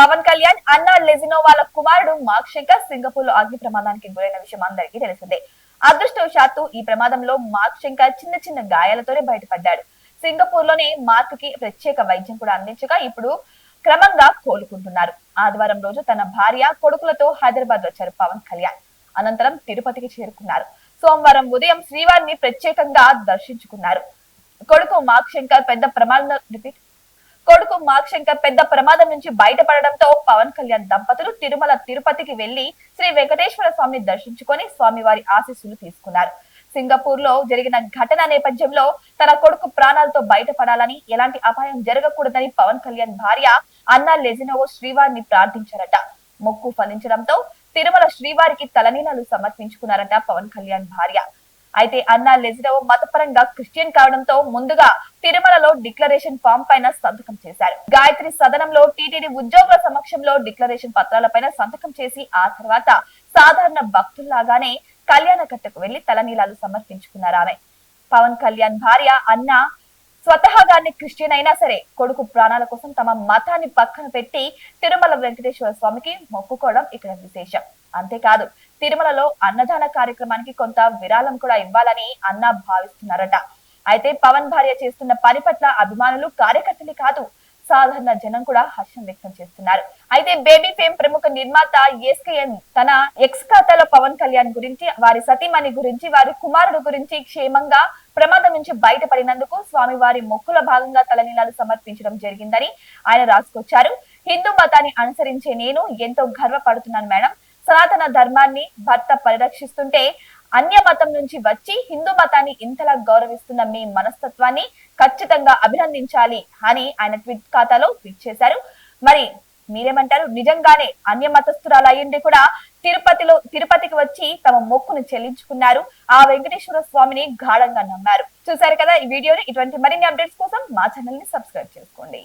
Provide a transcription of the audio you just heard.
పవన్ కళ్యాణ్ అన్నా లెజినో వాళ్ళ కుమారుడు మార్క్ శంకర్ సింగపూర్ లో అగ్ని ప్రమాదానికి గురైన విషయం అందరికీ తెలిసిందే. అదృష్టవశాత్తు ఈ ప్రమాదంలో మార్క్ శంకర్ చిన్న చిన్న గాయాలతోనే బయటపడ్డాడు. సింగపూర్ లోనే మార్క్ కి ప్రత్యేక వైద్యం కూడా అందించగా ఇప్పుడు క్రమంగా కోలుకుంటున్నారు. ఆదివారం రోజు తన భార్య కొడుకులతో హైదరాబాద్ వచ్చారు పవన్ కళ్యాణ్. అనంతరం తిరుపతికి చేరుకున్నారు. సోమవారం ఉదయం శ్రీవారిని ప్రత్యేకంగా దర్శించుకున్నారు. కొడుకు మార్క్ శంకర్ పెద్ద ప్రమాదం నుంచి బయటపడడంతో పవన్ కళ్యాణ్ దంపతులు తిరుపతికి వెళ్లి శ్రీ వెంకటేశ్వర స్వామిని దర్శించుకొని స్వామివారి ఆశీస్సులు తీసుకున్నారు. సింగపూర్ లో జరిగిన ఘటన నేపథ్యంలో తన కొడుకు ప్రాణాలతో బయటపడాలని, ఎలాంటి అపాయం జరగకూడదని పవన్ కళ్యాణ్ భార్య అన్నా లెజినోవో శ్రీవారిని ప్రార్థించారట. మొక్కు ఫలించడంతో తిరుమల శ్రీవారికి తలనీలాలు సమర్పించుకున్నారట పవన్ కళ్యాణ్ భార్య. అయితే అన్నా లెజినోవో మతపరంగా క్రిస్టియన్ కావడంతో ముందుగా తిరుమలలో డిక్లరేషన్ ఫామ్ పైన సంతకం చేశారు. గాయత్రి సదనంలో టీటీడీ ఉద్యోగుల సమక్షంలో డిక్లరేషన్ పత్రాలపైన సంతకం చేసి ఆ తర్వాత సాధారణ భక్తుల్లాగానే కళ్యాణ కట్టకు వెళ్లి తలనీలాలు సమర్పించుకున్నారు ఆమె. పవన్ కళ్యాణ్ భార్య అన్నా స్వతహాగానే క్రిస్టియన్ అయినా సరే కొడుకు ప్రాణాల కోసం తమ మతాన్ని పక్కన పెట్టి తిరుమల వెంకటేశ్వర స్వామికి మొక్కుకోవడం ఇక్కడ విశేషం. అంతేకాదు తిరుమలలో అన్నదాన కార్యక్రమానికి కొంత విరాళం కూడా ఇవ్వాలని అన్నా భావిస్తున్నారట. అయితే పవన్ భార్య చేస్తున్న పని పట్ల అభిమానులు, కార్యకర్తలే కాదు సాధారణ జనం కూడా హర్షం వ్యక్తం చేస్తున్నారు. అయితే బేబీ ఫేమ్ ప్రముఖ నిర్మాత ఎస్కేఎన్ తన ఎక్స్ ఖాతాలో పవన్ కళ్యాణ్ గురించి, వారి సతీమణి గురించి, వారి కుమారుడు గురించి క్షేమంగా ప్రమాదం నుంచి బయటపడినందుకు స్వామివారి మొక్కుల భాగంగా తలనీలాలు సమర్పించడం జరిగిందని ఆయన రాసుకొచ్చారు. హిందూ మతాన్ని అనుసరించే నేను ఎంతో గర్వపడుతున్నాను మేడం. సనాతన ధర్మాన్ని భర్త పరిరక్షిస్తుంటే అన్య మతం నుంచి వచ్చి హిందూ మతాన్ని ఇంతలా గౌరవిస్తున్న మీ మనస్తత్వాన్ని ఖచ్చితంగా అభినందించాలి అని ఆయన ట్విట్ ఖాతాలో ట్వీట్ చేశారు. మరి మీరేమంటారు? నిజంగానే అన్య మతస్థురాలు అయ్యుండి కూడా తిరుపతికి వచ్చి తమ మొక్కును చెల్లించుకున్నారు. ఆ వెంకటేశ్వర స్వామిని గాఢంగా నమ్మారు. చూసారు కదా ఈ వీడియోని. ఇటువంటి మరిన్ని అప్డేట్స్ కోసం మా ఛానల్ ని సబ్స్క్రైబ్ చేసుకోండి.